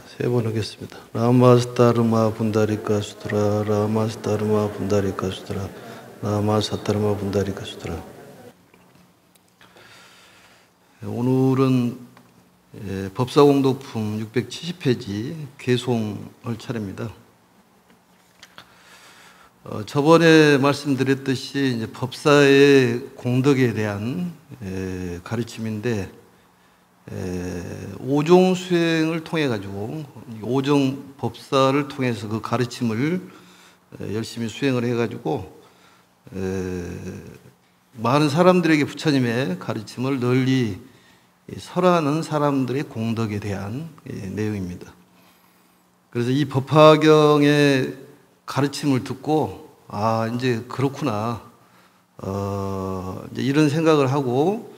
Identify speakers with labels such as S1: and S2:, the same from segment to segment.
S1: 세 번 하겠습니다. 라마스타르마 분다리카 수트라, 라마스타르마 분다리카 수트라, 라마사타르마 분다리카 수트라. 오늘은 법사공덕품 670페이지 개송할 차례입니다. 저번에 말씀드렸듯이 이제 법사의 공덕에 대한 가르침인데, 오종 수행을 통해 가지고 오종 법사를 통해서 그 가르침을 열심히 수행을 해 가지고 많은 사람들에게 부처님의 가르침을 널리 설하는 사람들의 공덕에 대한 내용입니다. 그래서 이 법화경의 가르침을 듣고 이제 그렇구나, 이제 이런 생각을 하고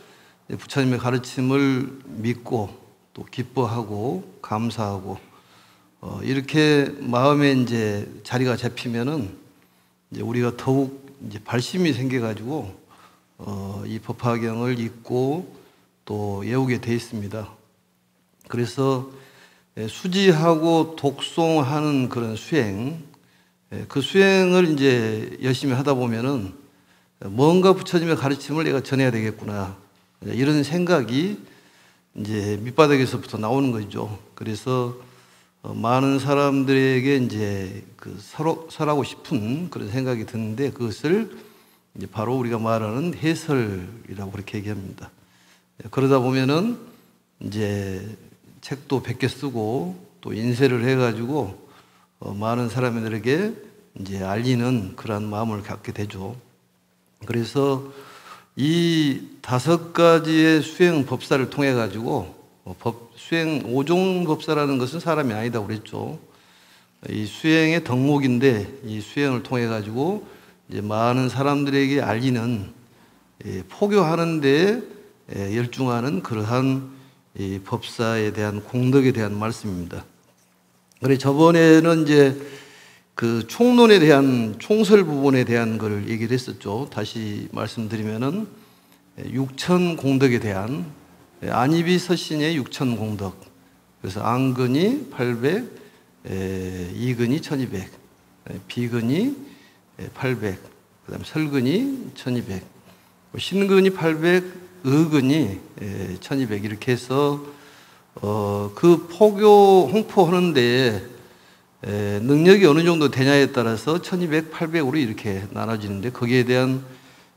S1: 부처님의 가르침을 믿고 또 기뻐하고 감사하고 이렇게 마음에 이제 자리가 잡히면은 이제 우리가 더욱 이제 발심이 생겨가지고 이 법화경을 읽고 또 외우게 돼 있습니다. 그래서 수지하고 독송하는 그런 수행, 그 수행을 이제 열심히 하다 보면은 뭔가 부처님의 가르침을 내가 전해야 되겠구나, 이런 생각이 이제 밑바닥에서부터 나오는 거죠. 그래서 많은 사람들에게 이제 그 설하고 싶은 그런 생각이 드는데, 그것을 이제 바로 우리가 말하는 해설이라고 그렇게 얘기합니다. 그러다 보면은 이제 책도 100개 쓰고 또 인쇄를 해가지고 많은 사람들에게 이제 알리는 그러한 마음을 갖게 되죠. 그래서 이 5가지의 수행 법사를 통해 가지고 수행 오종 법사라는 것은 사람이 아니다고 그랬죠. 이 수행의 덕목인데, 이 수행을 통해 가지고 이제 많은 사람들에게 알리는, 포교하는 데 열중하는 그러한 이 법사에 대한 공덕에 대한 말씀입니다. 그래, 저번에는 이제 그 총론에 대한 총설 부분에 대한 걸 얘기를 했었죠. 다시 말씀드리면은 육천공덕에 대한, 안이비 서신의 육천공덕. 그래서 안근이 800, 이근이 1200, 비근이 800, 그다음 설근이 1200, 신근이 800, 의근이 1200, 이렇게 해서 그 포교 홍포하는 데에 능력이 어느 정도 되냐에 따라서 1200, 800으로 이렇게 나눠지는데, 거기에 대한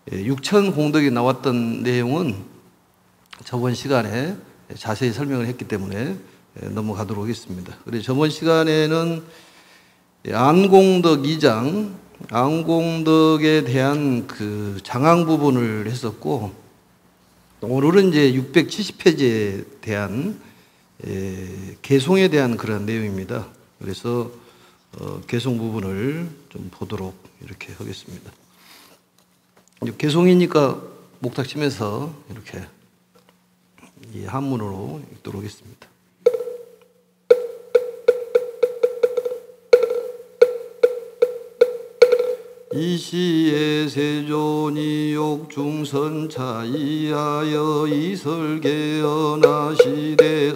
S1: 6천 공덕이 나왔던 내용은 저번 시간에 자세히 설명을 했기 때문에 넘어가도록 하겠습니다. 그래서 저번 시간에는 안공덕 2장, 안공덕에 대한 그 장항 부분을 했었고, 오늘은 이제 670페이지에 대한 개송에 대한 그런 내용입니다. 그래서 개송 부분을 좀 보도록 이렇게 하겠습니다. 개송이니까 목탁 치면서 이렇게 이 한문으로 읽도록 하겠습니다. 이시에 세존이 욕중선차 이하여 이설계언하시되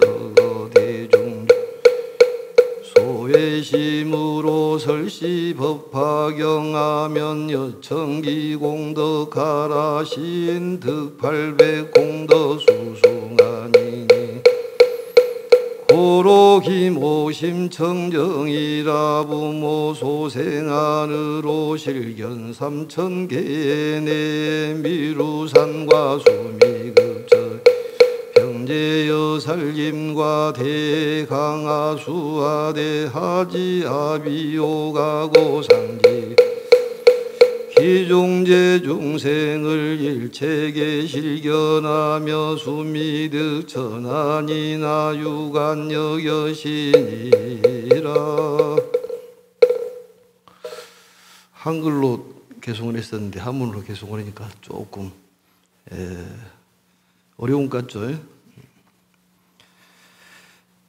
S1: 대중 소외심으로 설시 법화경하면 여청기 공덕하라 신득 800공덕 수승하니니 고로 기모심 청정이라 부모 소생안으로 실견 3000개 내미루산과 수미급절 병제여살림과 대강하수와 대하지아비오가고상지 기종제 중생을 일체계 실견하며 수미득 천안이나 유간역 여신이라. 한글로 개송을 했었는데 한문으로 개송을 하니까 조금 어려운 것 같죠?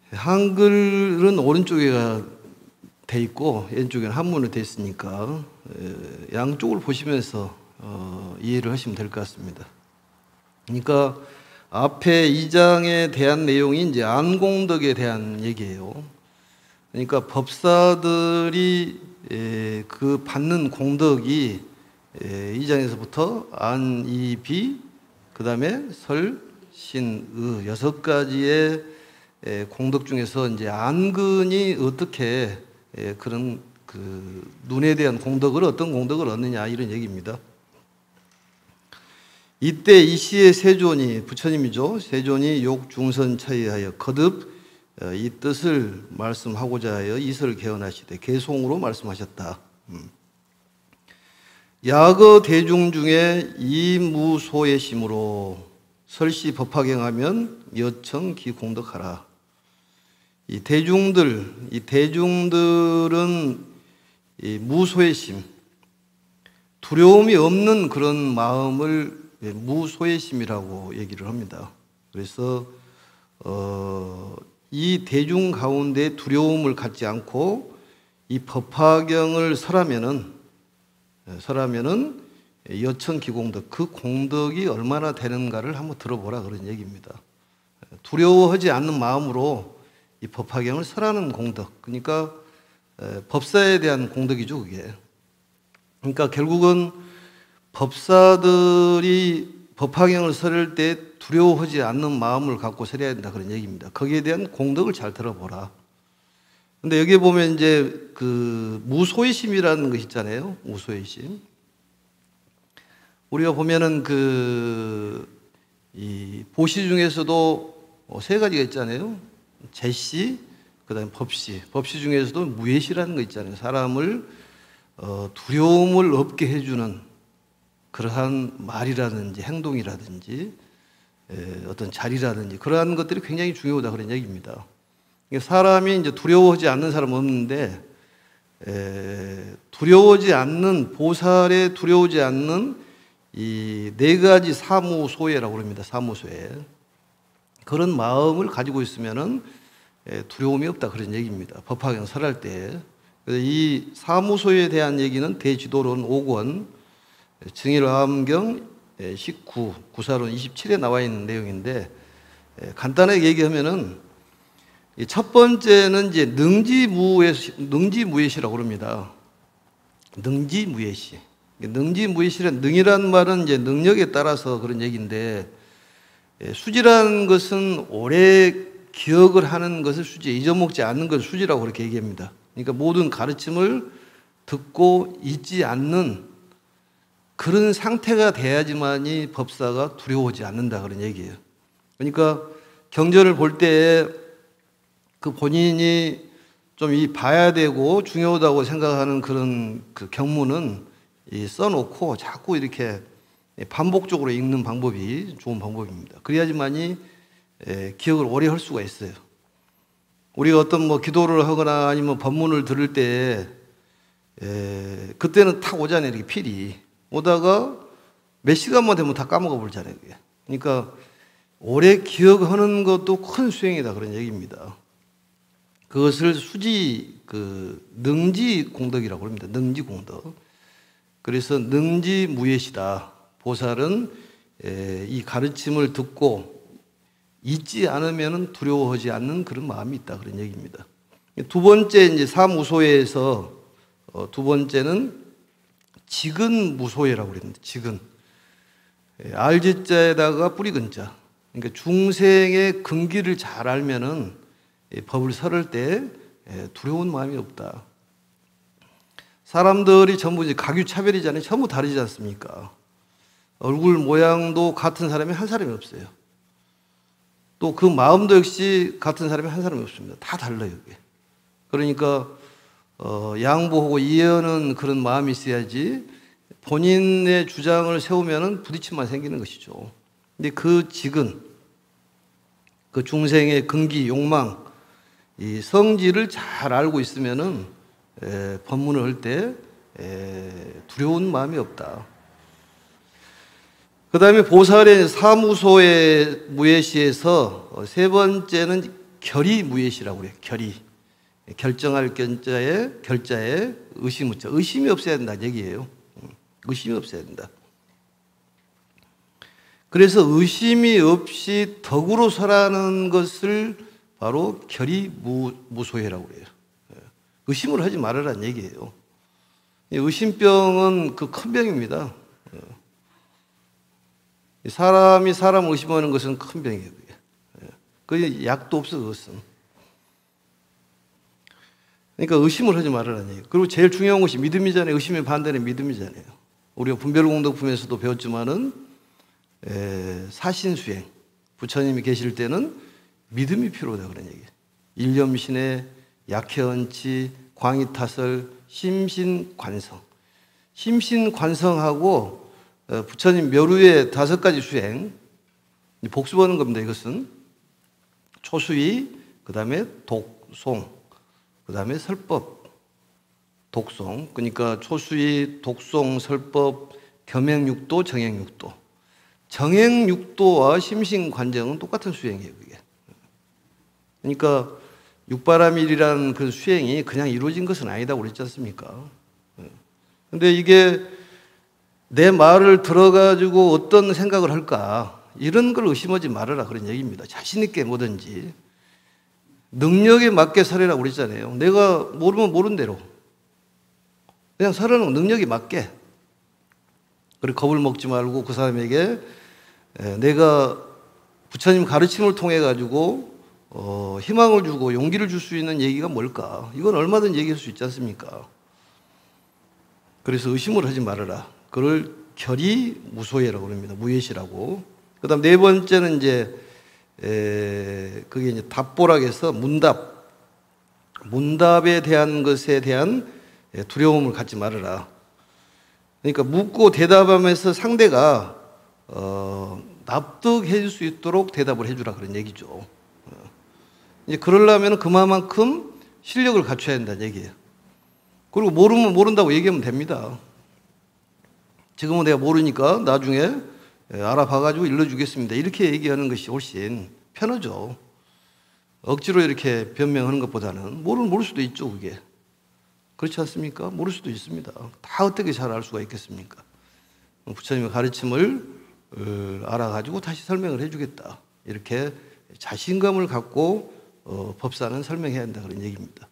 S1: 한글은 오른쪽에가 돼 있고 왼쪽에는 한문으로 돼 있으니까 양쪽을 보시면서 이해를 하시면 될 것 같습니다. 그러니까 앞에 2장에 대한 내용이 이제 안공덕에 대한 얘기예요. 그러니까 법사들이 그 받는 공덕이 이 장에서부터 안, 이, 비, 그 다음에 설, 신, 의 6가지의 공덕 중에서 이제 안근이 어떻게 그런 그 눈에 대한 공덕을 어떤 공덕을 얻느냐 이런 얘기입니다. 이때 이 시의 세존이 부처님이죠. 세존이 욕중선 차이하여 거듭 이 뜻을 말씀하고자 하여 이설을 개헌하시되 개송으로 말씀하셨다. 야거 대중 중에 이무소의 심으로 설시 법화경하면 여청 기공덕하라. 이 대중들은 이 무소의 심, 두려움이 없는 그런 마음을 무소의 심이라고 얘기를 합니다. 그래서 이 대중 가운데 두려움을 갖지 않고 이 법화경을 설하면은 여천 기공덕, 그 공덕이 얼마나 되는가를 한번 들어보라 그런 얘기입니다. 두려워하지 않는 마음으로 이 법화경을 설하는 공덕, 그러니까 법사에 대한 공덕이죠, 그게. 그러니까 결국은 법사들이 법화경을 설할 때 두려워하지 않는 마음을 갖고 설해야 된다 그런 얘기입니다. 거기에 대한 공덕을 잘 들어보라. 근데 여기에 보면 이제 그 무소의심이라는 것이 있잖아요. 무소의심. 우리가 보면은 이 보시 중에서도 3가지가 있잖아요. 제시, 그다음에 법시. 법시 중에서도 무예시라는 거 있잖아요. 사람을 두려움을 없게 해주는 그러한 말이라든지 행동이라든지 어떤 자리라든지 그러한 것들이 굉장히 중요하다 그런 얘기입니다. 사람이 이제 두려워하지 않는 사람은 없는데 두려워하지 않는 보살에 두려워하지 않는 이 4가지 사무소예라고 합니다. 사무소예. 그런 마음을 가지고 있으면은 두려움이 없다 그런 얘기입니다. 법화경 설할 때. 이 사무소에 대한 얘기는 대지도론 5권 증일암경 19 구사론 27에 나와 있는 내용인데 간단하게 얘기하면은 첫 번째는 이제 능지무예시라고 합니다. 능지무예시. 능지무예시란 능이라는 말은 이제 능력에 따라서 그런 얘기인데 수지라는 것은 오래 기억을 하는 것을 수지, 잊어먹지 않는 것을 수지라고 그렇게 얘기합니다. 그러니까 모든 가르침을 듣고 잊지 않는 그런 상태가 돼야지만이 법사가 두려워하지 않는다 그런 얘기예요. 그러니까 경전을 볼 때 그 본인이 좀 봐야 되고 중요하다고 생각하는 그런 그 경문은 써놓고 자꾸 이렇게 반복적으로 읽는 방법이 좋은 방법입니다. 그래야지만이 기억을 오래 할 수가 있어요. 우리가 어떤 기도를 하거나 아니면 법문을 들을 때 그때는 탁 오잖아요. 이렇게 필이 오다가 몇 시간만 되면 다 까먹어 버리잖아요. 그러니까 오래 기억하는 것도 큰 수행이다 그런 얘기입니다. 그것을 수지 능지 공덕이라고 합니다. 능지 공덕. 그래서 능지무예시다. 보살은 이 가르침을 듣고 잊지 않으면 두려워하지 않는 그런 마음이 있다 그런 얘기입니다. 두 번째 이제 사무소에서 두 번째는 지근무소예라고 그랬는데 지근 알지자에다가 뿌리근자. 그러니까 중생의 근기를 잘 알면은 법을 설할 때 두려운 마음이 없다. 사람들이 전부 이제 가규차별이잖아요. 전부 다르지 않습니까? 얼굴 모양도 같은 사람이 한 사람이 없어요. 또 그 마음도 역시 같은 사람이 한 사람이 없습니다. 다 달라요. 이게. 그러니까 양보하고 이해하는 그런 마음이 있어야지 본인의 주장을 세우면은 부딪힘만 생기는 것이죠. 근데 그 직은 그 중생의 근기, 욕망, 이 성질을 잘 알고 있으면은 법문을 할 때 두려운 마음이 없다. 그 다음에 보살의 사무소의 무예시에서 세 번째는 결의무예시라고 그래요. 결의. 결정할 결자에 의심무자. 의심이 없어야 된다는 얘기예요. 의심이 없어야 된다. 그래서 의심이 없이 덕으로 설하는 것을 바로 결의무소회라고 해요. 의심을 하지 말으라는 얘기예요. 의심병은 그 큰 병입니다. 사람이 사람을 의심하는 것은 큰 병이에요. 그게 약도 없어, 그것은. 그러니까 의심을 하지 말으라는 얘기예요. 그리고 제일 중요한 것이 믿음이잖아요. 의심의 반대는 믿음이잖아요. 우리가 분별공덕품에서도 배웠지만은 사신수행, 부처님이 계실 때는 믿음이 필요하다 그런 얘기예요. 일념신의 약해언치, 광이타설, 심신관성. 심신관성하고 부처님 묘루의 5가지 수행, 복습하는 겁니다. 이것은 초수위, 그 다음에 독송, 그 다음에 설법, 독송. 그러니까 초수위, 독송, 설법, 겸행육도, 정행육도. 정행육도와 심신관정은 똑같은 수행이에요, 그게. 그러니까 육바라밀이라는 그 수행이 그냥 이루어진 것은 아니다고 그랬지 않습니까? 근데 이게 내 말을 들어가지고 어떤 생각을 할까? 이런 걸 의심하지 말아라 그런 얘기입니다. 자신 있게 뭐든지. 능력에 맞게 살아라고 그랬잖아요. 내가 모르면 모른 대로. 그냥 살아는 능력에 맞게. 그리고 겁을 먹지 말고 그 사람에게 내가 부처님 가르침을 통해 가지고 희망을 주고 용기를 줄 수 있는 얘기가 뭘까? 이건 얼마든지 얘기할 수 있지 않습니까? 그래서 의심을 하지 말아라. 그걸 결이 무소예라고 합니다. 무예시라고. 그 다음 4번째는 이제 그게 이제 답보락에서 문답. 문답에 대한 것에 대한 두려움을 갖지 말아라. 그러니까 묻고 대답하면서 상대가 납득해 줄 수 있도록 대답을 해주라 그런 얘기죠. 이제 그러려면 그만큼 실력을 갖춰야 된다는 얘기예요. 그리고 모르면 모른다고 얘기하면 됩니다. 지금은 내가 모르니까 나중에 알아봐가지고 일러주겠습니다. 이렇게 얘기하는 것이 훨씬 편하죠. 억지로 이렇게 변명하는 것보다는 모를 수도 있죠, 그게. 그렇지 않습니까? 모를 수도 있습니다. 다 어떻게 잘 알 수가 있겠습니까? 부처님의 가르침을 알아가지고 다시 설명을 해주겠다. 이렇게 자신감을 갖고 법사는 설명해야 한다 그런 얘기입니다.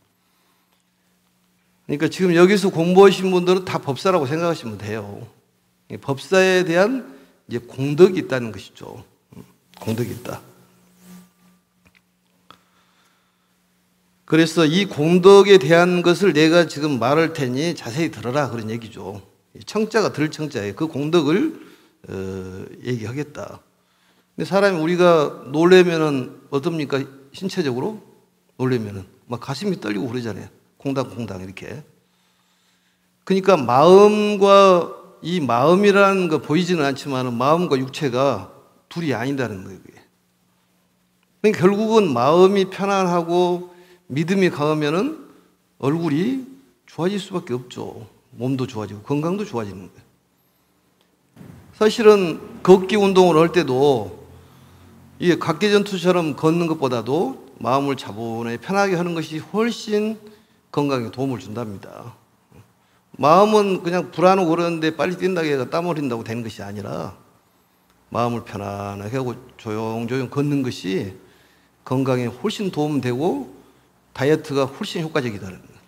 S1: 그러니까 지금 여기서 공부하신 분들은 다 법사라고 생각하시면 돼요. 법사에 대한 이제 공덕이 있다는 것이죠. 공덕이 있다. 그래서 이 공덕에 대한 것을 내가 지금 말할 테니 자세히 들어라 그런 얘기죠. 청자가 들 청자예요. 그 공덕을 얘기하겠다. 근데 사람이 우리가 놀래면은 어떻습니까? 신체적으로 놀래면은 막 가슴이 떨리고 그러잖아요. 콩당콩당 이렇게. 그러니까 마음과 이 마음이라는 거 보이지는 않지만 마음과 육체가 둘이 아니다는 거예요. 그러니까 결국은 마음이 편안하고 믿음이 강하면은 얼굴이 좋아질 수밖에 없죠. 몸도 좋아지고 건강도 좋아지는 거예요. 사실은 걷기 운동을 할 때도 이게 각개전투처럼 걷는 것보다도 마음을 차분하게 편하게 하는 것이 훨씬 건강에 도움을 준답니다. 마음은 그냥 불안하고 그러는데 빨리 뛴다고 해서 땀 흘린다고 되는 것이 아니라 마음을 편안하게 하고 조용조용 걷는 것이 건강에 훨씬 도움되고 다이어트가 훨씬 효과적이다는 거예요.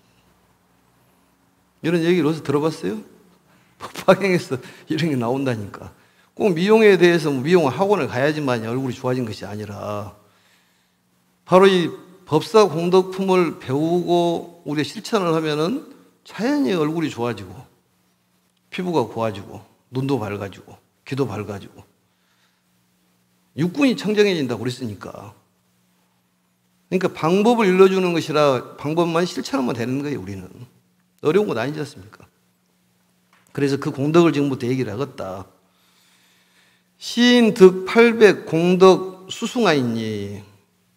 S1: 이런 얘기를 어디서 들어봤어요? 법화경에서 이런 게 나온다니까. 꼭 미용에 대해서 미용 학원을 가야지만 얼굴이 좋아진 것이 아니라 바로 이 법사 공덕품을 배우고 우리가 실천을 하면은 자연히 얼굴이 좋아지고 피부가 고와지고 눈도 밝아지고 귀도 밝아지고 육군이 청정해진다고 그랬으니까. 그러니까 방법을 일러주는 것이라 방법만 실천하면 되는 거예요. 우리는 어려운 건 아니지 않습니까? 그래서 그 공덕을 지금부터 얘기를 하겠다. 시인 득 800 공덕 수승하이니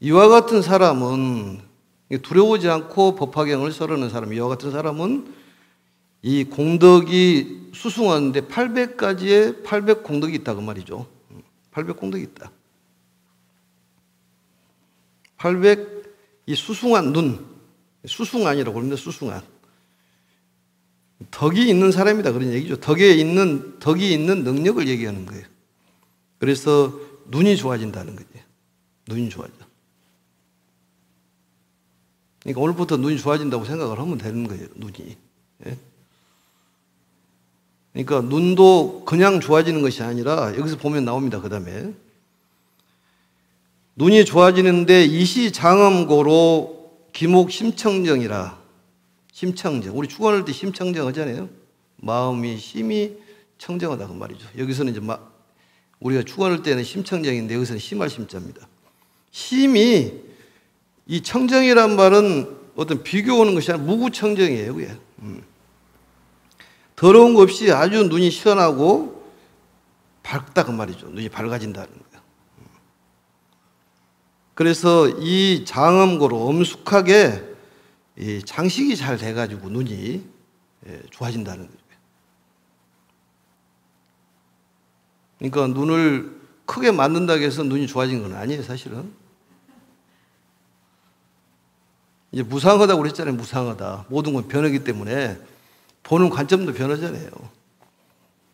S1: 이와 같은 사람은 두려워하지 않고 법화경을 설하는 사람, 이와 같은 사람은 이 공덕이 수승하는데 800가지의 800 공덕이 있다 그 말이죠. 800 공덕이 있다. 800 이 수승한 눈, 수승안이라고 합니다. 수승안. 덕이 있는 사람이다 그런 얘기죠. 덕이 있는 능력을 얘기하는 거예요. 그래서 눈이 좋아진다는 거죠. 눈이 좋아져. 그러니까 오늘부터 눈이 좋아진다고 생각을 하면 되는 거예요, 눈이. 예? 그러니까 눈도 그냥 좋아지는 것이 아니라 여기서 보면 나옵니다. 그 다음에 눈이 좋아지는데 이시장엄고로 기목심청정이라. 심청정. 우리 축원할 때 심청정 하잖아요. 마음이 심히 청정하다 그 말이죠. 여기서는 이제 우리가 축원할 때는 심청정인데 여기서는 심할 심자입니다. 심이 이 청정이란 말은 어떤 비교 오는 것이 아니라 무구청정이에요. 그게. 더러운 거 없이 아주 눈이 시원하고 밝다 그 말이죠. 눈이 밝아진다는 거예요. 그래서 이 장엄고로 엄숙하게 이 장식이 잘 돼가지고 눈이 좋아진다는 거예요. 그러니까 눈을 크게 만든다고 해서 눈이 좋아진 건 아니에요, 사실은. 이제 무상하다고 그랬잖아요, 무상하다. 모든 건 변하기 때문에 보는 관점도 변하잖아요.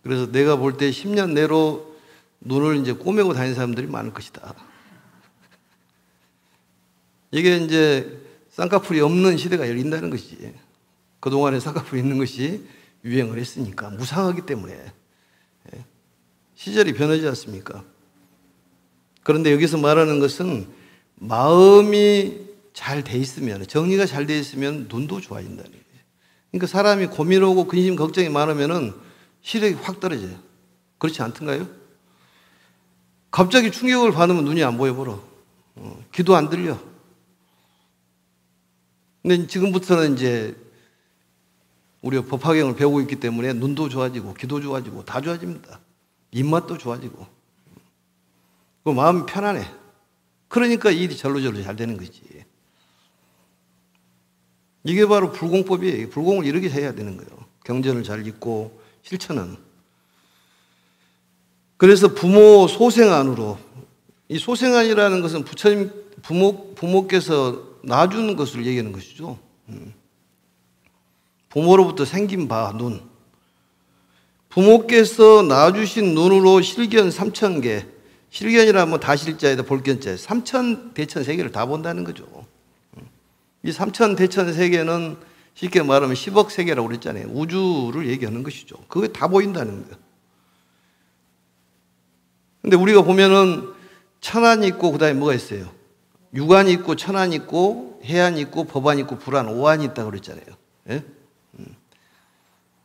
S1: 그래서 내가 볼 때 10년 내로 눈을 이제 꼬매고 다니는 사람들이 많을 것이다. 이게 이제 쌍꺼풀이 없는 시대가 열린다는 것이지. 그동안에 쌍꺼풀이 있는 것이 유행을 했으니까 무상하기 때문에 시절이 변하지 않습니까? 그런데 여기서 말하는 것은 마음이 잘 돼 있으면, 정리가 잘 돼 있으면 눈도 좋아진다는 거예요. 그러니까 사람이 고민하고 근심 걱정이 많으면은 시력이 확 떨어져요. 그렇지 않던가요? 갑자기 충격을 받으면 눈이 안 보여버려. 귀도 안 들려. 근데 지금부터는 이제 우리가 법화경을 배우고 있기 때문에 눈도 좋아지고 귀도 좋아지고 다 좋아집니다. 입맛도 좋아지고. 그 마음이 편안해. 그러니까 일이 절로절로 잘 되는 거지. 이게 바로 불공법이에요. 불공을 이렇게 해야 되는 거예요. 경전을 잘 읽고 실천은. 그래서 부모 소생안으로, 이 소생안이라는 것은 부처님 부모께서 낳아주는 것을 얘기하는 것이죠. 부모로부터 생긴 바 눈. 부모께서 낳아주신 눈으로 실견 3,000개. 실견이라면 다실자에다 볼견자에 3,000대천세계를 다 본다는 거죠. 이 3,000대천세계는 쉽게 말하면 10억 세계라고 그랬잖아요. 우주를 얘기하는 것이죠. 그게 다 보인다는 거예요. 근데 우리가 보면은 천안이 있고 그 다음에 뭐가 있어요? 육안이 있고 천안이 있고 해안이 있고 법안이 있고 불안, 오안이 있다고 그랬잖아요. 예?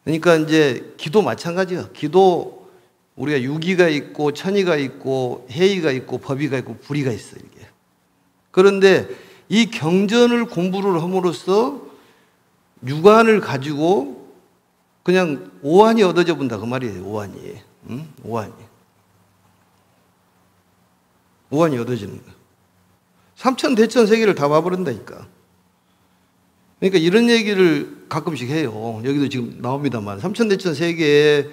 S1: 그러니까 이제 기도 마찬가지야. 기도 우리가 유기가 있고 천이가 있고 해이가 있고 법이가 있고 불이가 있어요. 이게. 그런데 이 경전을 공부를 함으로써 육안을 가지고 그냥 오안이 얻어져 본다 그 말이에요. 오안이. 오안이 얻어지는 거예요. 3,000대천세계를 다 봐버린다니까. 그러니까 이런 얘기를 가끔씩 해요. 여기도 지금 나옵니다만 3,000대천세계에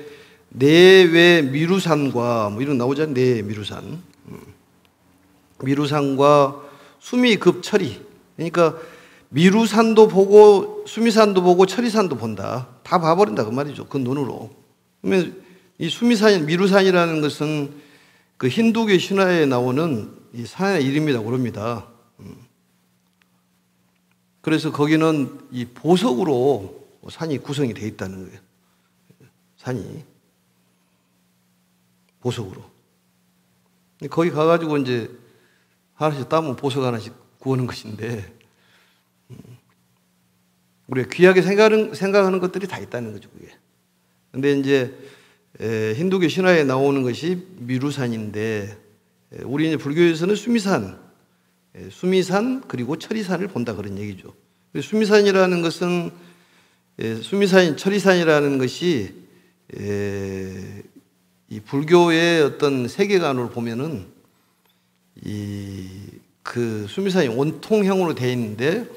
S1: 내외 미루산과 뭐 이런 나오잖아요. 내외 미루산. 미루산과 수미급 철이. 그러니까 미루산도 보고 수미산도 보고 철이산도 본다. 다 봐버린다 그 말이죠. 그 눈으로. 그러면 이 수미산, 미루산이라는 것은 그 힌두교 신화에 나오는 이 산의 이름이라고 그럽니다. 그래서 거기는 이 보석으로 산이 구성이 되어 있다는 거예요. 산이. 보석으로. 거기 가가지고 이제 하나씩 따면 보석 하나씩 구하는 것인데, 우리가 귀하게 생각하는 것들이 다 있다는 거죠, 그게. 근데 이제, 힌두교 신화에 나오는 것이 미루산인데, 우리 이제 불교에서는 수미산 그리고 철이산을 본다 그런 얘기죠. 수미산이라는 것은, 수미산, 철이산이라는 것이, 이 불교의 어떤 세계관으로 보면은 그 수미산이 원통형으로 되어 있는데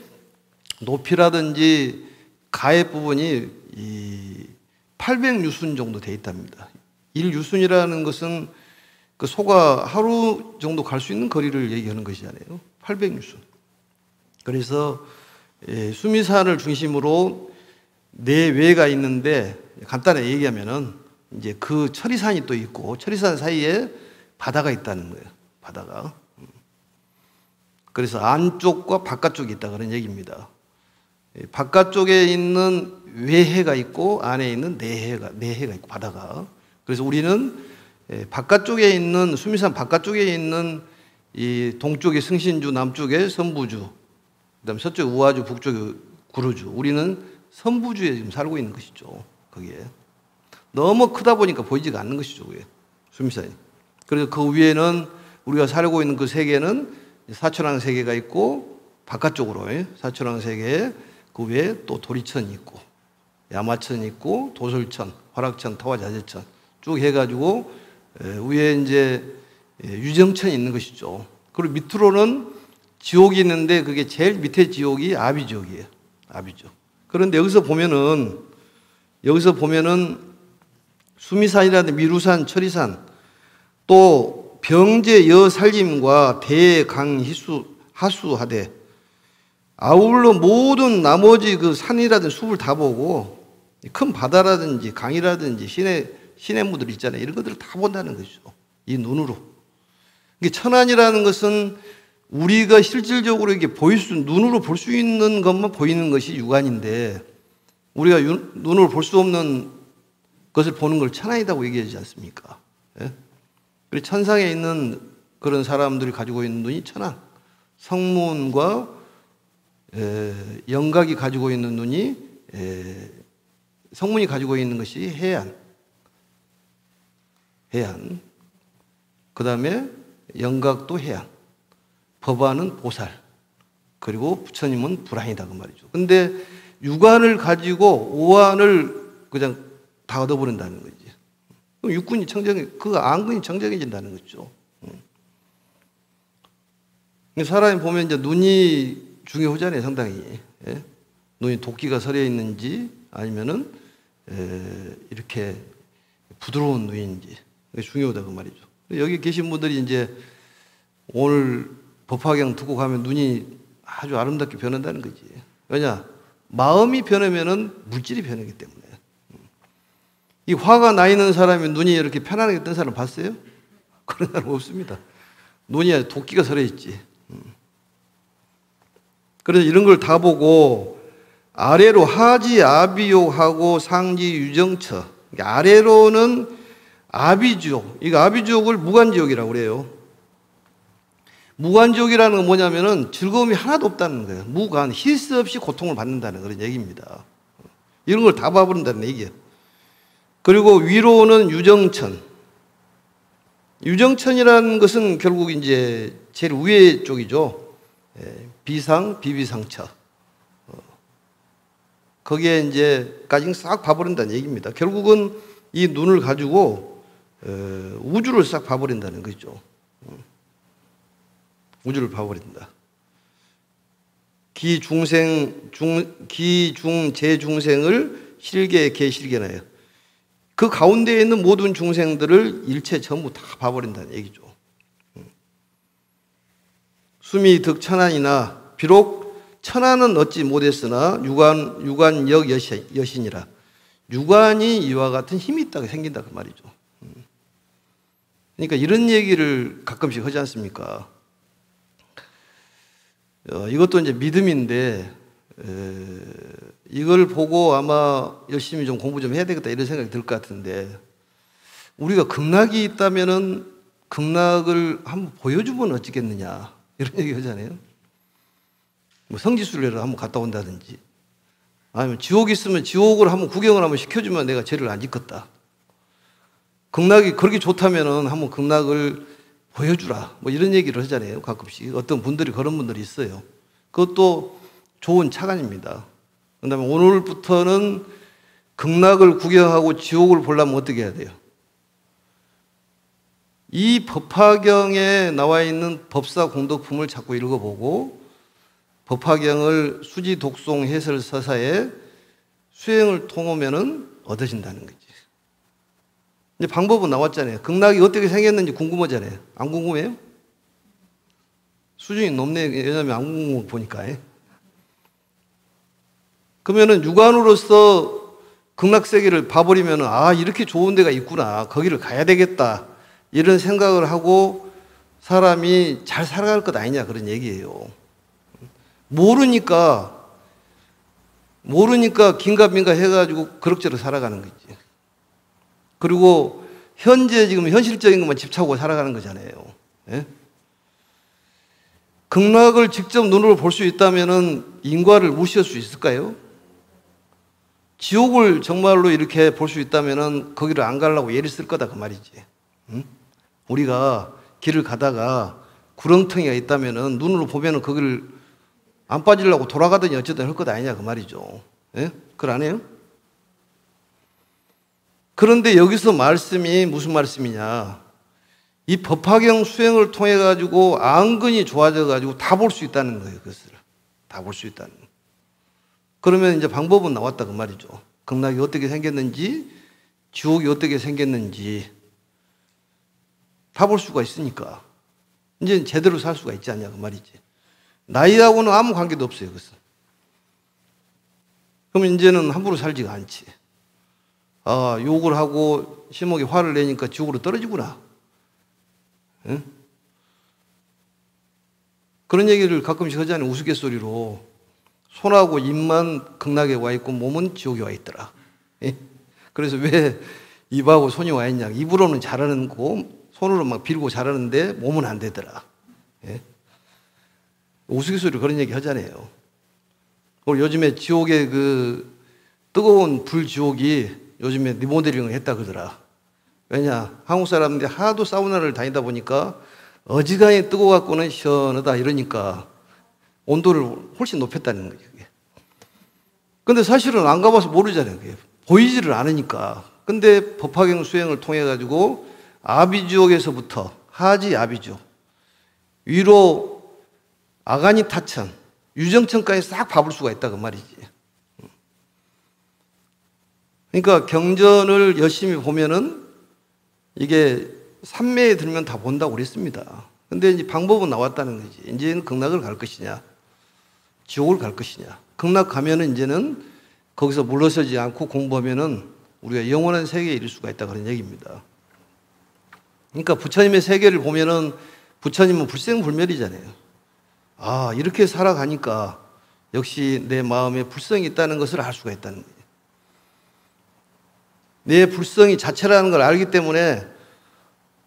S1: 높이라든지 가의 부분이 800유순 정도 되어 있답니다. 1유순이라는 것은 그 소가 하루 정도 갈 수 있는 거리를 얘기하는 것이잖아요. 800유순. 그래서 수미산을 중심으로 네 외가 있는데 간단하게 얘기하면은 이제 그 철이산이 또 있고 철이산 사이에 바다가 있다는 거예요. 바다가. 그래서 안쪽과 바깥쪽이 있다 그런 얘기입니다. 바깥쪽에 있는 외해가 있고 안에 있는 내해가 있고 바다가. 그래서 우리는 바깥쪽에 있는 수미산 바깥쪽에 있는 이 동쪽에 승신주, 남쪽에 선부주, 그다음 서쪽에 우하주, 북쪽에 구루주. 우리는 선부주에 지금 살고 있는 것이죠. 거기에 너무 크다 보니까 보이지가 않는 것이죠. 그게 수미산이. 그래서 그 위에는 우리가 살고 있는 그 세계는 사천왕 세계가 있고 바깥쪽으로 사천왕 세계에 그 위에 또 도리천이 있고 야마천이 있고 도솔천, 화락천, 타화자재천 쭉 해가지고 위에 이제 유정천이 있는 것이죠. 그리고 밑으로는 지옥이 있는데 그게 제일 밑에 지옥이 아비지옥이에요. 아비지옥. 그런데 여기서 보면은 수미산이라든지 미루산, 철이산 또 병제 여살림과 대강희수 하수하되 아울러 모든 나머지 그 산이라든지 숲을 다 보고 큰 바다라든지 강이라든지 시냇물들 있잖아요. 이런 것들을 다 본다는 것이죠. 이 눈으로. 이게 천안이라는 것은 우리가 실질적으로 이게 눈으로 볼 수 있는 것만 보이는 것이 육안인데 우리가 눈으로 볼 수 없는 것을 보는 걸 천안이라고 얘기하지 않습니까? 예? 그리고 천상에 있는 그런 사람들이 가지고 있는 눈이 천안. 성문과 영각이 가지고 있는 눈이 성문이 가지고 있는 것이 해안. 그 다음에 영각도 해안. 법안은 보살. 그리고 부처님은 불안이다 그 말이죠. 근데 육안을 가지고 오안을 그냥 다 얻어버린다는 거지. 그럼 육군이 그 안근이 청정해진다는 거죠. 사람이 보면 이제 눈이 중요하잖아요, 상당히. 예? 눈이 도끼가 서려 있는지 아니면은 이렇게 부드러운 눈인지 그게 중요하다 그 말이죠. 여기 계신 분들이 이제 오늘 법화경 듣고 가면 눈이 아주 아름답게 변한다는 거지. 왜냐? 마음이 변하면은 물질이 변하기 때문에. 이 화가 나 있는 사람이 눈이 이렇게 편안하게 뜬 사람 봤어요? 그런 사람 없습니다. 눈이 아주 도끼가 서려 있지. 그래서 이런 걸 다 보고 아래로 하지 아비욕하고 상지 유정처. 아래로는 아비지옥. 이거 아비지옥을 무간지옥이라고 그래요. 무간지옥이라는 건 뭐냐면은 즐거움이 하나도 없다는 거예요. 무간, 힐스 없이 고통을 받는다는 그런 얘기입니다. 이런 걸 다 봐버린다는 얘기예요. 그리고 위로는 유정천. 유정천이라는 것은 결국 이제 제일 위에 쪽이죠. 비상, 비비상처. 거기에 이제까지 싹 봐버린다는 얘기입니다. 결국은 이 눈을 가지고 우주를 싹 봐버린다는 거죠. 우주를 봐버린다. 기중재중생을 실계 개실계나요. 그 가운데에 있는 모든 중생들을 일체 전부 다 봐버린다는 얘기죠. 수미 득천안이나 비록 천안은 얻지 못했으나 유관역 여신이라 유관이 이와 같은 힘이 있다고 생긴다 그 말이죠. 그러니까 이런 얘기를 가끔씩 하지 않습니까? 이것도 이제 믿음인데 이걸 보고 아마 열심히 좀 공부 좀 해야 되겠다 이런 생각이 들 것 같은데 우리가 극락이 있다면은 극락을 한번 보여주면 어찌겠느냐 이런 얘기 하잖아요. 뭐 성지순례를 한번 갔다 온다든지 아니면 지옥이 있으면 지옥을 한번 구경을 한번 시켜주면 내가 죄를 안 짓겠다. 극락이 그렇게 좋다면은 한번 극락을 보여주라. 뭐 이런 얘기를 하잖아요. 가끔씩. 어떤 분들이 그런 분들이 있어요. 그것도 좋은 착안입니다. 그 다음에 오늘부터는 극락을 구경하고 지옥을 보려면 어떻게 해야 돼요? 이 법화경에 나와 있는 법사 공덕품을 자꾸 읽어보고 법화경을 수지 독송 해설 서사에 수행을 통하면은 얻어진다는 거지. 이제 방법은 나왔잖아요. 극락이 어떻게 생겼는지 궁금하잖아요. 안 궁금해요? 수준이 높네. 왜냐하면 안 궁금해 보니까. 그러면은 육안으로서 극락세계를 봐버리면은 아 이렇게 좋은 데가 있구나. 거기를 가야 되겠다. 이런 생각을 하고 사람이 잘 살아갈 것 아니냐 그런 얘기예요. 모르니까 긴가민가 해가지고 그럭저럭 살아가는 거지. 그리고 현재 지금 현실적인 것만 집착하고 살아가는 거잖아요. 예? 극락을 직접 눈으로 볼 수 있다면 인과를 무시할 수 있을까요? 지옥을 정말로 이렇게 볼 수 있다면 거기를 안 가려고 예를 쓸 거다 그 말이지. 응? 우리가 길을 가다가 구렁텅이가 있다면 눈으로 보면 거기를 안 빠지려고 돌아가더니 어쨌든 할 것 아니냐 그 말이죠. 예? 그걸 안 해요? 그런데 여기서 말씀이 무슨 말씀이냐? 이 법화경 수행을 통해 가지고 안근이 좋아져 가지고 다 볼 수 있다는 거예요. 그것을 다 볼 수 있다는 거. 그러면 이제 방법은 나왔다 그 말이죠. 극락이 어떻게 생겼는지, 지옥이 어떻게 생겼는지 다 볼 수가 있으니까 이제 제대로 살 수가 있지 않냐 그 말이지. 나이하고는 아무 관계도 없어요. 그것은. 그럼 이제는 함부로 살지가 않지. 아, 욕을 하고 심하게 화를 내니까 지옥으로 떨어지구나. 응? 그런 얘기를 가끔씩 하잖아요. 우스갯소리로. 손하고 입만 극락에 와 있고 몸은 지옥에 와 있더라. 예? 그래서 왜 입하고 손이 와 있냐. 입으로는 잘하는 거, 손으로 막 빌고 잘하는데 몸은 안 되더라. 예? 우스갯소리로 그런 얘기 하잖아요. 그리고 요즘에 지옥의 그 뜨거운 불지옥이 요즘에 리모델링을 했다 그러더라. 왜냐? 한국 사람들이 하도 사우나를 다니다 보니까 어지간히 뜨거워갖고는 시원하다 이러니까 온도를 훨씬 높였다는 거죠. 근데 사실은 안 가봐서 모르잖아요. 그게. 보이지를 않으니까. 근데 법화경 수행을 통해 가지고 아비지옥에서부터 하지 아비지옥, 위로 아가니 타천, 유정천까지 싹 봐볼 수가 있다 그 말이지. 그러니까 경전을 열심히 보면은 이게 삼매에 들면 다 본다고 그랬습니다. 근데 이제 방법은 나왔다는 거지. 이제는 극락을 갈 것이냐, 지옥을 갈 것이냐. 극락 가면은 이제는 거기서 물러서지 않고 공부하면은 우리가 영원한 세계에 이를 수가 있다 그런 얘기입니다. 그러니까 부처님의 세계를 보면은 부처님은 불생불멸이잖아요. 아, 이렇게 살아가니까 역시 내 마음에 불성이 있다는 것을 알 수가 있다는 거예요. 내 불성이 자체라는 걸 알기 때문에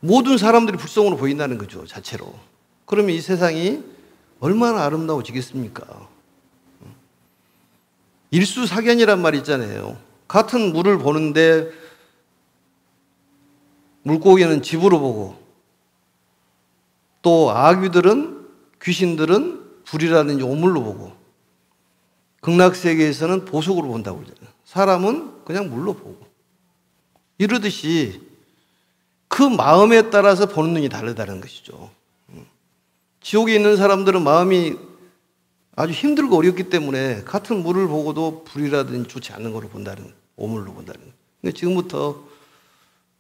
S1: 모든 사람들이 불성으로 보인다는 거죠, 자체로. 그러면 이 세상이 얼마나 아름다워지겠습니까? 일수사견이란 말 있잖아요. 같은 물을 보는데 물고기는 집으로 보고 또 아귀들은, 귀신들은 불이라든지 오물로 보고 극락세계에서는 보석으로 본다고 그러잖아요. 사람은 그냥 물로 보고. 이러듯이 그 마음에 따라서 보는 눈이 다르다는 것이죠. 지옥에 있는 사람들은 마음이 아주 힘들고 어렵기 때문에 같은 물을 보고도 불이라든지 좋지 않는 거로 본다는, 오물로 본다는 거예요. 그러니까 지금부터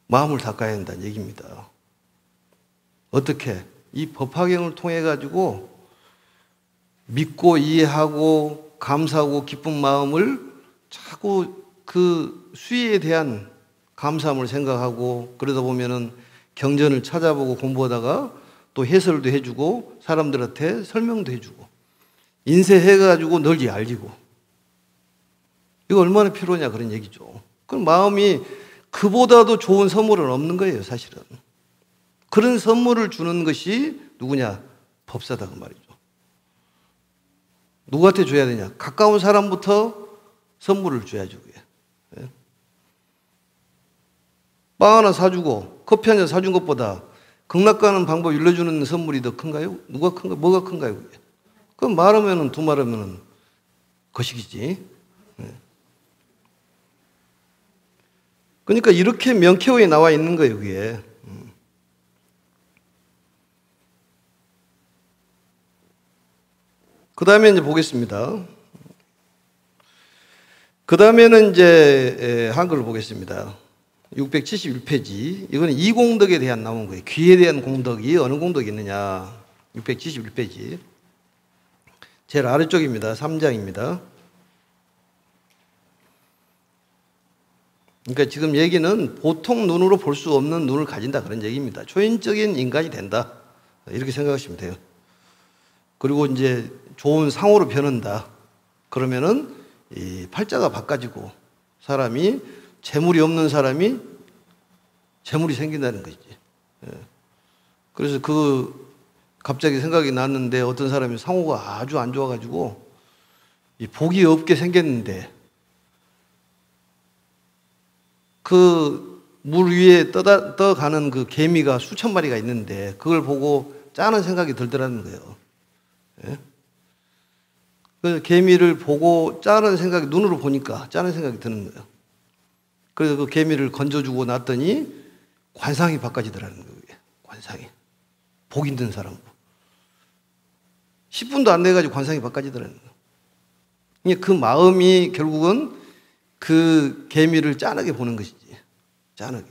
S1: 마음을 닦아야 한다는 얘기입니다. 어떻게? 이 법화경을 통해 가지고 믿고 이해하고 감사하고 기쁜 마음을 자꾸 그 수위에 대한 감사함을 생각하고 그러다 보면은 경전을 찾아보고 공부하다가 또 해설도 해주고 사람들한테 설명도 해주고 인쇄해가지고 널리 알리고 이거 얼마나 필요하냐 그런 얘기죠. 그럼 마음이 그보다도 좋은 선물은 없는 거예요, 사실은. 그런 선물을 주는 것이 누구냐? 법사다 그 말이죠. 누구한테 줘야 되냐? 가까운 사람부터 선물을 줘야죠. 그게. 예? 빵 하나 사주고 커피 한 잔 사준 것보다 극락 가는 방법 일러주는 선물이 더 큰가요? 누가 큰가? 뭐가 큰가요? 그게? 그럼 말하면은 두말하면은 거식이지. 예. 그러니까 이렇게 명쾌하게 나와 있는 거예요, 그게. 그 다음에 이제 보겠습니다. 그 다음에는 이제 한글을 보겠습니다. 671페이지. 이거는 이공덕에 대한 나온 거예요. 귀에 대한 공덕이 어느 공덕이 있느냐. 671페이지. 제일 아래쪽입니다. 3장입니다. 그러니까 지금 얘기는 보통 눈으로 볼 수 없는 눈을 가진다 그런 얘기입니다. 초인적인 인간이 된다. 이렇게 생각하시면 돼요. 그리고 이제 좋은 상호로 변한다. 그러면은 이 팔자가 바꿔지고 사람이 재물이 없는 사람이 재물이 생긴다는 것이지. 그래서 갑자기 생각이 났는데 어떤 사람이 상호가 아주 안 좋아가지고 이 복이 없게 생겼는데 그 물 위에 떠가는 그 개미가 수천 마리가 있는데 그걸 보고 짠한 생각이 들더라는 거예요. 예? 그 개미를 보고 짠한 생각이 눈으로 보니까 짠한 생각이 드는 거예요. 그래서 그 개미를 건져주고 났더니 관상이 바꿔지더라는 거예요. 관상이. 복 있는 사람으로. 10분도 안 돼가지고 관상이 바꿔지더라는 거예요. 그 마음이 결국은 그 개미를 짠하게 보는 것이지. 짠하게.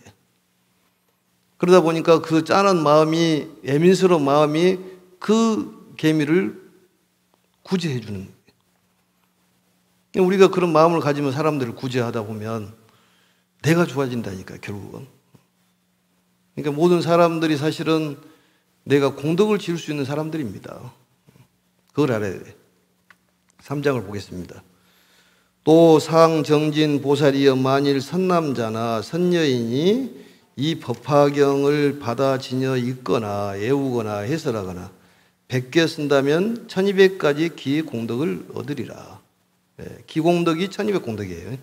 S1: 그러다 보니까 그 짠한 마음이, 예민스러운 마음이 그 개미를 구제해 주는 거예요. 우리가 그런 마음을 가지면 사람들을 구제하다 보면 내가 좋아진다니까, 결국은. 그러니까 모든 사람들이 사실은 내가 공덕을 지을 수 있는 사람들입니다. 그걸 알아야 돼. 3장을 보겠습니다. 또 상정진 보살이여 만일 선남자나 선여인이 이 법화경을 받아 지녀 읽거나 외우거나 해설하거나 베껴 쓴다면 1200가지 기 공덕을 얻으리라. 기공덕이 1200공덕이에요.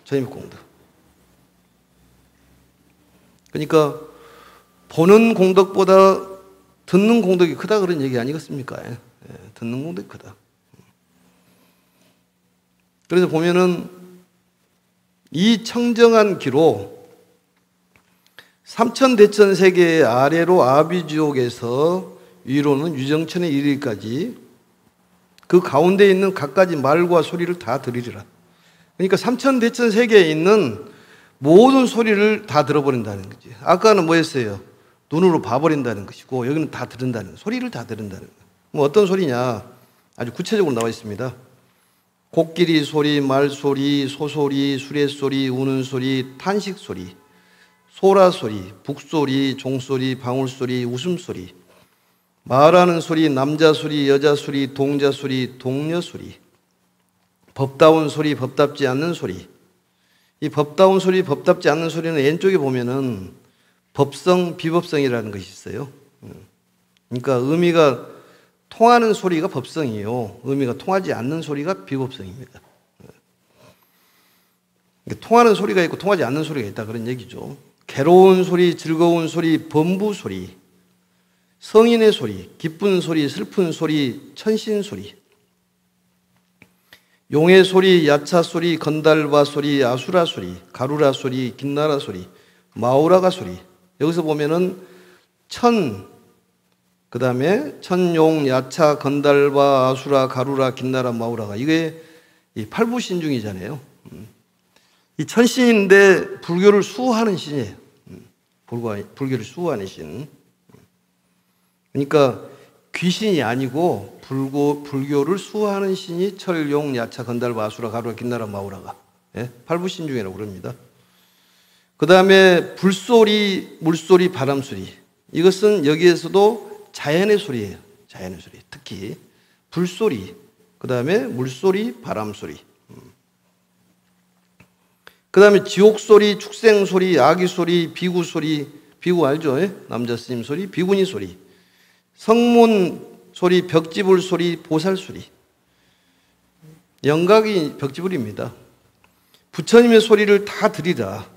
S1: 1200공덕. 그러니까 보는 공덕보다 듣는 공덕이 크다 그런 얘기 아니겠습니까? 듣는 공덕이 크다. 그래서 보면은 이 청정한 기로 삼천대천 세계 아래로 아비지옥에서 위로는 유정천에 이르기까지 그 가운데 있는 갖가지 말과 소리를 다 들으리라. 그러니까 삼천대천 세계에 있는 모든 소리를 다 들어버린다는 거지. 아까는 뭐였어요? 눈으로 봐버린다는 것이고 여기는 다 들은다는 거예요. 소리를 다 들은다는 거예요. 뭐 어떤 소리냐? 아주 구체적으로 나와 있습니다. 코끼리 소리, 말소리, 소소리, 수레소리, 우는 소리, 탄식소리, 소라소리, 북소리, 종소리, 방울소리, 웃음소리, 말하는 소리, 남자소리, 여자소리, 동자소리, 동녀소리, 법다운 소리, 법답지 않는 소리. 이 법다운 소리, 법답지 않는 소리는 왼쪽에 보면은 법성, 비법성이라는 것이 있어요. 그러니까 의미가 통하는 소리가 법성이요. 의미가 통하지 않는 소리가 비법성입니다. 그러니까 통하는 소리가 있고 통하지 않는 소리가 있다 그런 얘기죠. 괴로운 소리, 즐거운 소리, 범부 소리, 성인의 소리, 기쁜 소리, 슬픈 소리, 천신 소리, 용의 소리, 야차 소리, 건달바 소리, 아수라 소리, 가루라 소리, 긴나라 소리, 마우라가 소리. 여기서 보면은 그 다음에 천용, 야차, 건달바, 아수라, 가루라, 긴나라, 마우라가 이게 이 팔부신중이잖아요. 이 천신인데 불교를 수호하는 신이에요. 불교를 수호하는 신. 그러니까 귀신이 아니고 불교를 수호하는 신이 철용, 야차, 건달바, 아수라, 가루라, 긴나라, 마우라가 팔부신중이라고 그럽니다. 그 다음에 불소리, 물소리, 바람소리. 이것은 여기에서도 자연의 소리예요. 자연의 소리. 특히 불소리, 그 다음에 물소리, 바람소리. 그 다음에 지옥소리, 축생소리, 아기소리, 비구소리. 비구 알죠? 남자 스님 소리, 비구니 소리. 성문 소리, 벽지불 소리, 보살 소리. 영각이 벽지불입니다. 부처님의 소리를 다 들이라.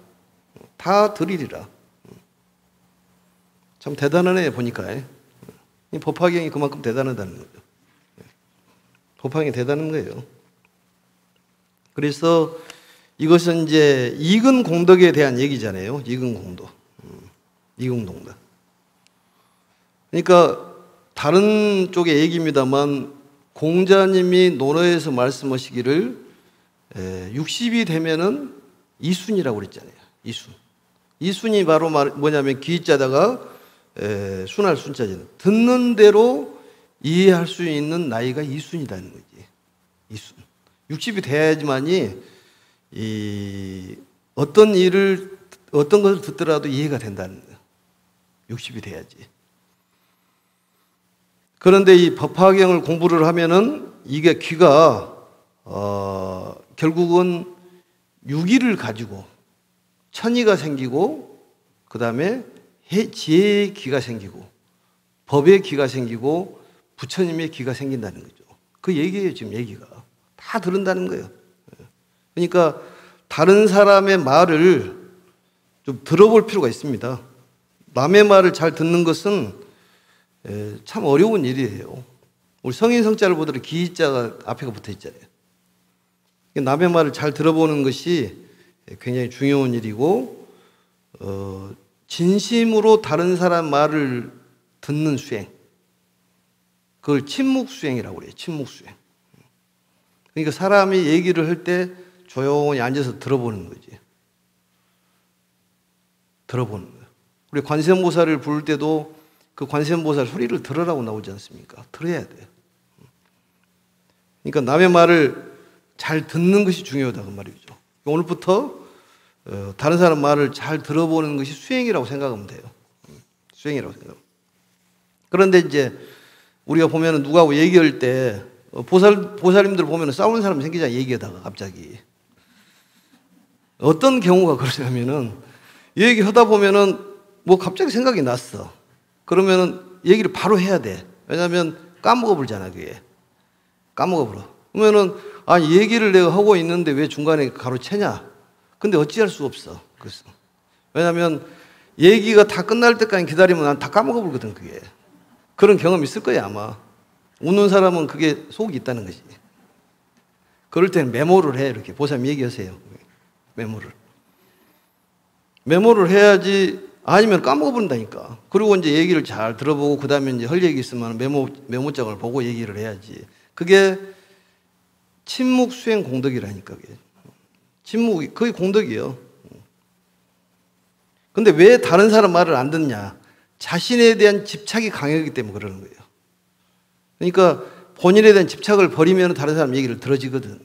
S1: 다 들이리라. 참 대단하네 보니까. 이 법화경이 그만큼 대단하다는 거죠. 법화경이 대단한 거예요. 그래서 이것은 이제 이근 공덕에 대한 얘기잖아요. 이근 공덕. 이근 공덕. 그러니까 다른 쪽의 얘기입니다만 공자님이 논어에서 말씀하시기를 60이 되면은 이순이라고 그랬잖아요. 이순. 이순이 바로 뭐냐면 기자다가 순할 순자잖아요. 듣는 대로 이해할 수 있는 나이가 이순이라는 거지. 이순. 60이 돼야지만이 어떤 것을 듣더라도 이해가 된다는 거예요. 60이 돼야지. 그런데 이 법화경을 공부를 하면은 이게 귀가 결국은 유기를 가지고 천의가 생기고 그 다음에 지혜의 기가 생기고 법의 기가 생기고 부처님의 기가 생긴다는 거죠. 그 얘기예요. 지금 얘기가 다 들은다는 거예요. 그러니까 다른 사람의 말을 좀 들어볼 필요가 있습니다. 남의 말을 잘 듣는 것은 참 어려운 일이에요. 우리 성인 성자를 보더라도 기자가 앞에가 붙어 있잖아요. 남의 말을 잘 들어보는 것이 굉장히 중요한 일이고, 진심으로 다른 사람 말을 듣는 수행, 그걸 침묵수행이라고 그래요. 침묵수행. 그러니까 사람이 얘기를 할 때 조용히 앉아서 들어보는 거지. 들어보는 거예요. 우리 관세음보살을 부를 때도 그 관세음보살 소리를 들으라고 나오지 않습니까? 들어야 돼요. 그러니까 남의 말을 잘 듣는 것이 중요하다 그 말이죠. 오늘부터 다른 사람 말을 잘 들어보는 것이 수행이라고 생각하면 돼요. 수행이라고 생각하면. 그런데 이제 우리가 보면은 누구하고 얘기할 때 보살님들 보면은 싸우는 사람이 생기잖아요. 얘기하다가 갑자기. 어떤 경우가 그러냐면은 얘기하다 보면은 뭐 갑자기 생각이 났어. 그러면은 얘기를 바로 해야 돼. 왜냐하면 까먹어 버리잖아, 그게. 까먹어 버려. 그러면은 아니 얘기를 내가 하고 있는데 왜 중간에 가로채냐? 근데 어찌할 수 없어. 그래서 왜냐하면 얘기가 다 끝날 때까지 기다리면 난 다 까먹어 버리거든, 그게. 그런 경험 있을 거야 아마. 웃는 사람은 그게 속이 있다는 거지. 그럴 때는 메모를 해. 이렇게 보살님 얘기하세요. 메모를 해야지. 아니면 까먹어버린다니까. 그리고 이제 얘기를 잘 들어보고 그 다음에 이제 할 얘기 있으면 메모장을 보고 얘기를 해야지. 그게 침묵 수행 공덕이라니까. 그게. 침묵이 거의 공덕이에요. 근데 왜 다른 사람 말을 안 듣냐? 자신에 대한 집착이 강하기 때문에 그러는 거예요. 그러니까 본인에 대한 집착을 버리면 다른 사람 얘기를 들어지거든.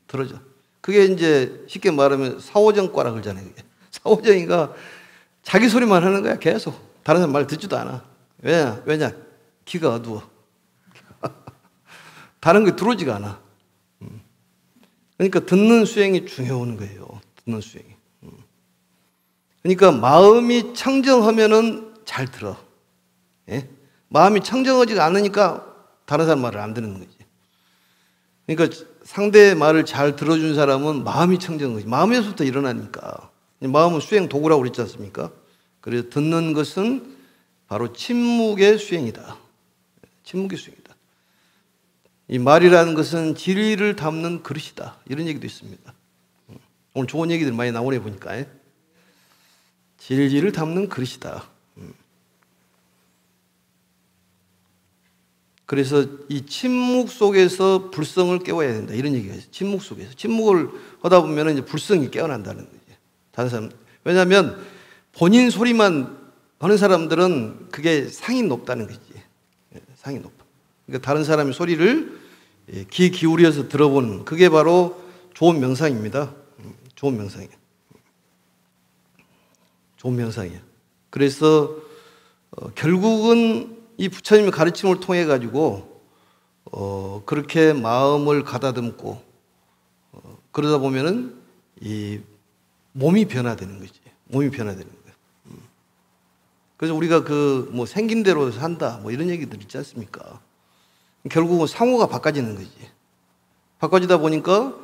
S1: 들어져. 그게 이제 쉽게 말하면 사오정과라 그러잖아요. 그게. 사오정이가 자기 소리만 하는 거야, 계속. 다른 사람 말 듣지도 않아. 왜냐? 귀가 어두워. 다른 게 들어오지가 않아. 그러니까 듣는 수행이 중요한 거예요. 듣는 수행이. 그러니까 마음이 청정하면은 잘 들어. 예? 마음이 청정하지가 않으니까 다른 사람 말을 안 듣는 거지. 그러니까 상대의 말을 잘 들어준 사람은 마음이 청정한 거지. 마음에서부터 일어나니까. 마음은 수행 도구라고 그랬지 않습니까? 그래서 듣는 것은 바로 침묵의 수행이다. 침묵의 수행이다. 이 말이라는 것은 진리를 담는 그릇이다. 이런 얘기도 있습니다. 오늘 좋은 얘기들 많이 나오네 보니까. 진리를 담는 그릇이다. 그래서 이 침묵 속에서 불성을 깨워야 된다. 이런 얘기가 있어요. 침묵 속에서. 침묵을 하다 보면 이제 불성이 깨어난다는 거지. 다른 사람. 왜냐하면 본인 소리만 하는 사람들은 그게 상이 높다는 거지. 상이 높아. 그러니까 다른 사람의 소리를 귀 기울여서 들어보는 그게 바로 좋은 명상입니다. 좋은 명상이에요. 좋은 명상이에요. 그래서 결국은 이 부처님의 가르침을 통해 가지고 그렇게 마음을 가다듬고 그러다 보면은 이 몸이 변화되는 거지. 몸이 변화되는 거예요. 그래서 우리가 그 뭐 생긴 대로 산다 뭐 이런 얘기들 있지 않습니까? 결국은 상호가 바꿔지는 거지. 바꿔지다 보니까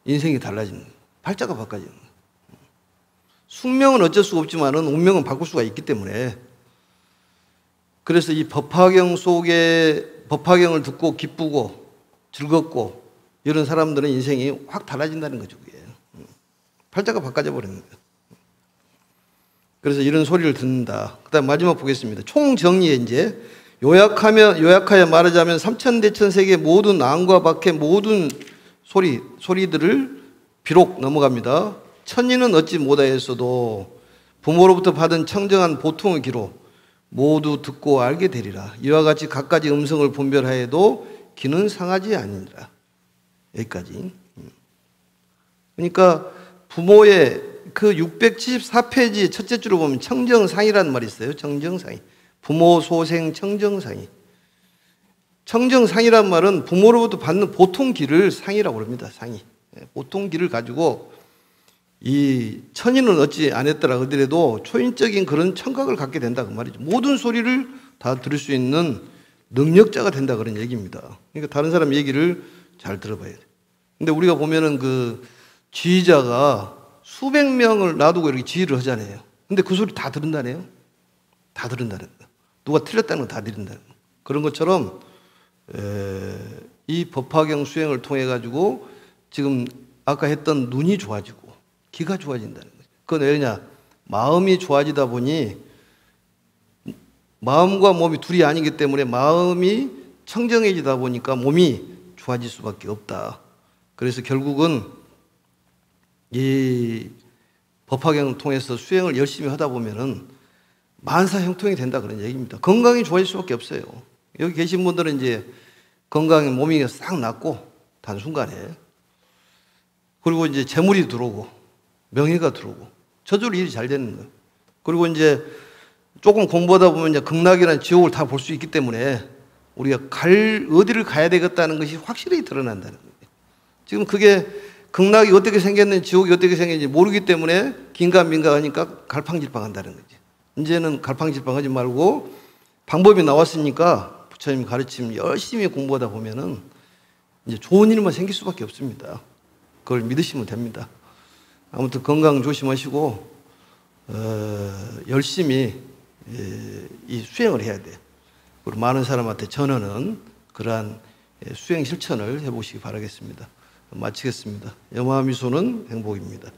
S1: 인생이 달라지는 거예요. 팔자가 바꿔지는 거예요. 숙명은 어쩔 수가 없지만은 운명은 바꿀 수가 있기 때문에 그래서 이 법화경 속에 법화경을 듣고 기쁘고 즐겁고 이런 사람들은 인생이 확 달라진다는 거죠. 그게. 팔자가 바꿔져 버리는 거예요. 그래서 이런 소리를 듣는다. 그다음 마지막 보겠습니다. 총정리에 이제 요약하여 말하자면 삼천대천세계 모든 안과 밖의 모든 소리들을 비록 넘어갑니다. 천인은 얻지 못하였어도 부모로부터 받은 청정한 보통의 기로 모두 듣고 알게 되리라. 이와 같이 갖가지 음성을 분별하여도 귀는 상하지 아니니라. 여기까지. 그러니까 부모의 그 674페이지 첫째 줄을 보면 청정상이라는 말이 있어요. 청정상이. 부모, 소생, 청정상이. 청정상이란 말은 부모로부터 받는 보통 기를 상이라고 합니다. 상이. 보통 기를 가지고 이 천인은 어찌 안 했더라 하더라도 초인적인 그런 청각을 갖게 된다 그 말이죠. 모든 소리를 다 들을 수 있는 능력자가 된다 그런 얘기입니다. 그러니까 다른 사람 얘기를 잘 들어봐야 돼. 근데 우리가 보면은 그 지휘자가 수백 명을 놔두고 이렇게 지휘를 하잖아요. 근데 그 소리 다 들은다네요. 다 들은다는 거. 누가 틀렸다는 거 다 들은다는 거. 그런 것처럼 이 법화경 수행을 통해 가지고 지금 아까 했던 눈이 좋아지고 귀가 좋아진다는 거죠. 그건 왜냐? 마음이 좋아지다 보니 마음과 몸이 둘이 아니기 때문에 마음이 청정해지다 보니까 몸이 좋아질 수밖에 없다. 그래서 결국은 이 법화경을 통해서 수행을 열심히 하다 보면은 만사형통이 된다 그런 얘기입니다. 건강이 좋아질 수밖에 없어요. 여기 계신 분들은 이제 건강에 몸이 싹 낫고 단순간에 그리고 이제 재물이 들어오고 명예가 들어오고 저절로 일이 잘 되는 거예요. 그리고 이제 조금 공부하다 보면 이제 극락이라는 지옥을 다 볼 수 있기 때문에 우리가 어디를 가야 되겠다는 것이 확실히 드러난다는 거예요. 지금 그게 극락이 어떻게 생겼는지 지옥이 어떻게 생겼는지 모르기 때문에 긴가민가 하니까 갈팡질팡한다는 거지. 이제는 갈팡질팡하지 말고 방법이 나왔으니까 부처님 가르침 열심히 공부하다 보면은 이제 좋은 일만 생길 수밖에 없습니다. 그걸 믿으시면 됩니다. 아무튼 건강 조심하시고 열심히 이 수행을 해야 돼. 그리고 많은 사람한테 전하는 그러한 수행 실천을 해보시기 바라겠습니다. 마치겠습니다. 염화미소는 행복입니다.